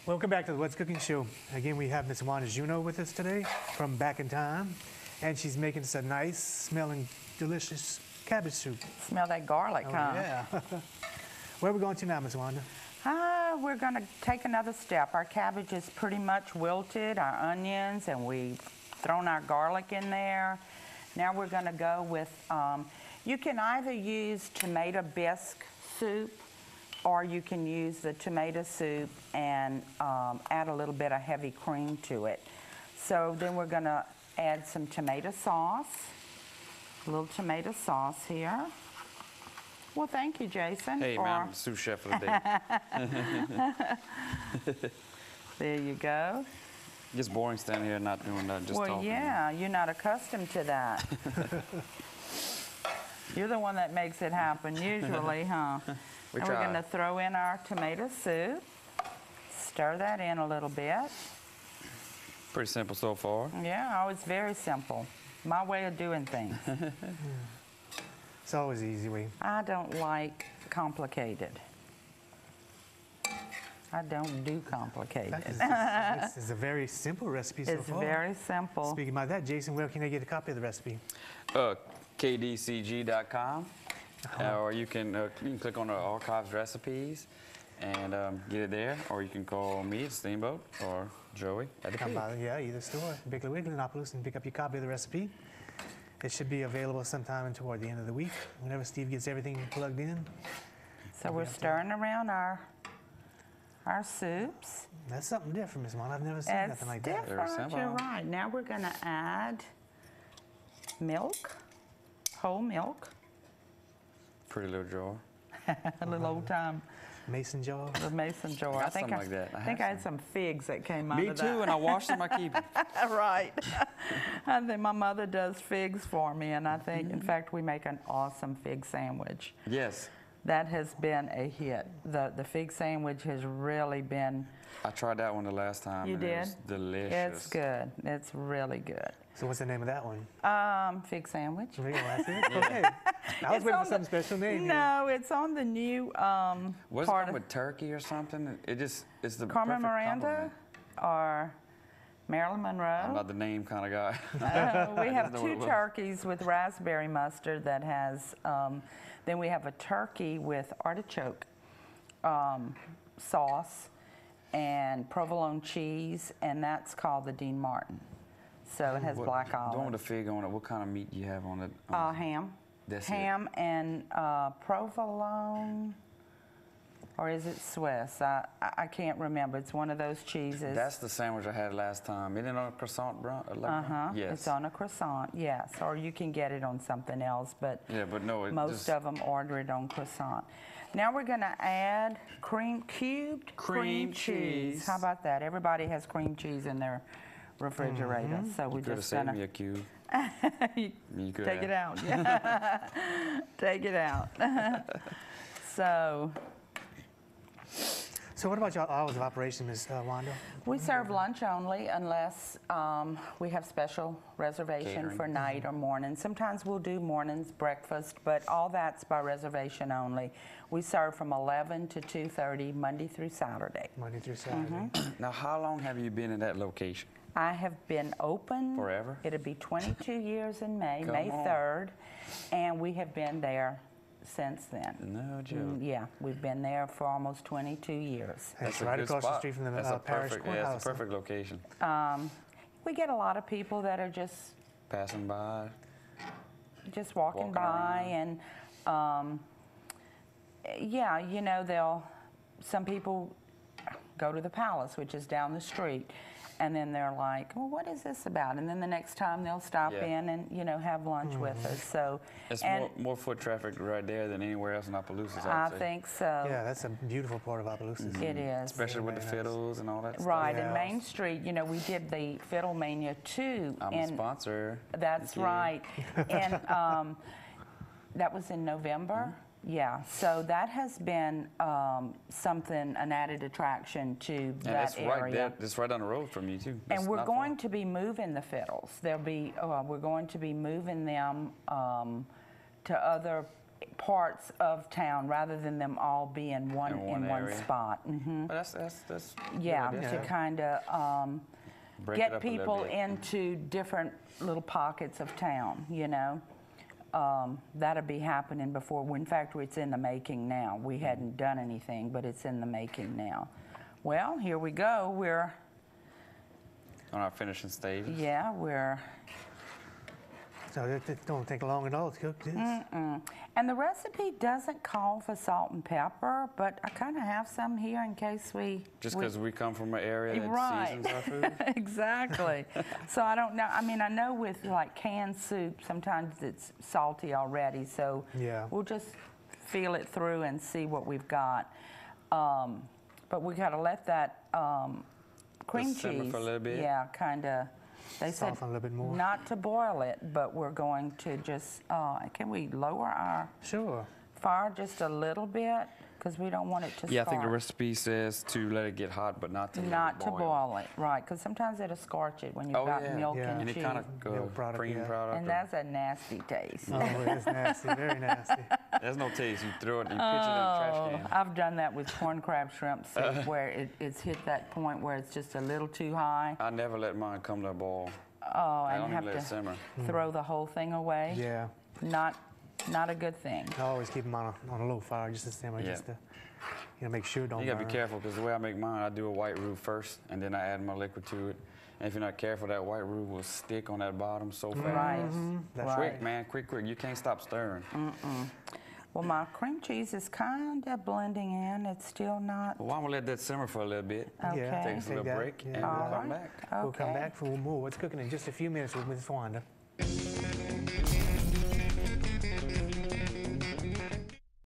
Welcome back to the What's Cooking Show. Again, we have Miss Wanda Juneau with us today from back in time, and she's making us a nice smelling, delicious cabbage soup. Smell that garlic, huh? Yeah. Where are we going to now, Miss Wanda? We're going to take another step. Our cabbage is pretty much wilted, our onions, and we've thrown our garlic in there. Now we're going to go with, you can either use tomato bisque soup, or you can use the tomato soup and add a little bit of heavy cream to it. So then we're going to add some tomato sauce, a little tomato sauce here. Well, thank you, Jason. Hey, man, I'm the sous chef for the day. There you go. It gets boring standing here not doing that, just talking. Well, yeah, you're not accustomed to that. You're the one that makes it happen usually, huh? And we're going to throw in our tomato soup, stir that in a little bit. Pretty simple so far. Yeah, it's very simple. My way of doing things. It's always the easy way. I don't like complicated. I don't do complicated. This is a very simple recipe so far. It's very simple. Speaking about that, Jason, where can I get a copy of the recipe? KDCG.com. Or you can click on the archives recipes and get it there, or you can call me at Steamboat or Joey at the Come by, yeah, either store, Piggly Wiggly, Annapolis, and pick up your copy of the recipe. It should be available sometime toward the end of the week, whenever Steve gets everything plugged in. So we're stirring around our soups. That's something different, Miss Wanda. I've never seen nothing like that. It's different, you're right. Now we're going to add milk, whole milk. Pretty little jar. A little old time. Mason jar? The mason jar. I think something like that. I think I had some figs that came out Me of too, that. and I washed them, I keep them. Right. I think my mother does figs for me, and I think, in fact, we make an awesome fig sandwich. Yes. That has been a hit. The fig sandwich has really been... I tried that one the last time. You and did? It was delicious. It's good. It's really good. So what's the name of that one? Fig sandwich. That's it? Okay. I was waiting for some special name. No, it's on the new What's it called with turkey or something? It's the Carmen perfect Miranda compliment. or Marilyn Monroe. I'm not the name kind of guy. We have two turkeys with raspberry mustard that has, then we have a turkey with artichoke sauce and provolone cheese, and that's called the Dean Martin. So it has black olives. The one with the fig on it, what kind of meat do you have on it? Ham. That's ham and provolone, or is it Swiss? I can't remember. It's one of those cheeses. That's the sandwich I had last time. Isn't it on a croissant, bro? Yes. It's on a croissant, yes. Or you can get it on something else, but, yeah, but no, most of them order it on croissant. Now we're going to add cubed cream cheese. How about that? Everybody has cream cheese in their refrigerator, so we're just going to... me a cube. You could take it out. Yeah. Take it out. So what about your hours of operation, Ms. Wanda? We serve lunch only unless we have special reservation Catering. for night or morning. Sometimes we'll do mornings, breakfast, but all that's by reservation only. We serve from 11 to 2:30, Monday through Saturday. Monday through Saturday. Now, how long have you been in that location? I have been open. Forever? It'll be 22 years in May, Come May on. 3rd, and we have been there since then. No joke. Yeah, we've been there for almost 22 years. That's right across the street from the parish courthouse. Yeah, it's a perfect location. We get a lot of people that are just Passing by. Just walking by around. and yeah, you know, some people go to the Palace, which is down the street, and then they're like, well, what is this about? And then the next time they'll stop in and, you know, have lunch with us. So it's more foot traffic right there than anywhere else in Opelousas, I think so. Yeah, that's a beautiful part of Opelousas. It is. Especially with the fiddles and all that stuff. Right, and Main Street, you know, we did the Fiddle Mania too. I'm a sponsor. That's right. And that was in November. Yeah, so that has been something, an added attraction to that area. It's right down the road from you too. And we're going to be moving the fiddles. We're going to be moving them to other parts of town rather than them all being in one area. spot. Hmm. But that's Yeah, good. to kind of Break it get up a little people bit. into different little pockets of town, you know. That'll be happening before. In fact, it's in the making now. We hadn't done anything, but it's in the making now. Well, here we go. We're, On our finishing stage. yeah, we're, So it don't take long at all to cook this. and the recipe doesn't call for salt and pepper, but I kind of have some here in case we... Just because we come from an area that Right. seasons our food. Exactly. So I don't know. I mean, I know with like canned soup, sometimes it's salty already. So Yeah. we'll just feel it through and see what we've got. But we got to let that cream Just simmer cheese, for a little bit? yeah, kind of. They said Soften a little bit more. not to boil it, but we're going to just. Can we lower our Sure. fire just a little bit because we don't want it to Yeah, I think the scorch. recipe says to let it get hot, but not to let Not it to boil. boil it, right? Because sometimes it'll scorch it when you've Oh, got yeah. milk Yeah. and Any cheese. kind of Milk product, cream yeah. product. And or- that's a nasty taste. Oh, it's nasty, very nasty. There's no taste. You throw it, you pitch it in the trash can. I've done that with corn crab shrimp soup where it's hit that point where it's just a little too high. I never let mine come to a boil. Oh, I and don't have even let it to simmer. throw the whole thing away. Yeah. Not a good thing. I always keep them on a low fire just to simmer, Yeah. just to make sure it don't You gotta be burn. careful because the way I make mine, I do a white roux first, and then I add my liquid to it. And if you're not careful, that white roux will stick on that bottom so fast. Right. That's right. Quick, man, quick. You can't stop stirring. Well, my cream cheese is kind of blending in. It's still not. Well, why don't we let that simmer for a little bit? Yeah, Okay. Take us a little that, break, yeah. and we'll All come right. back. Okay. We'll come back for more. What's cooking in just a few minutes with Miss Wanda.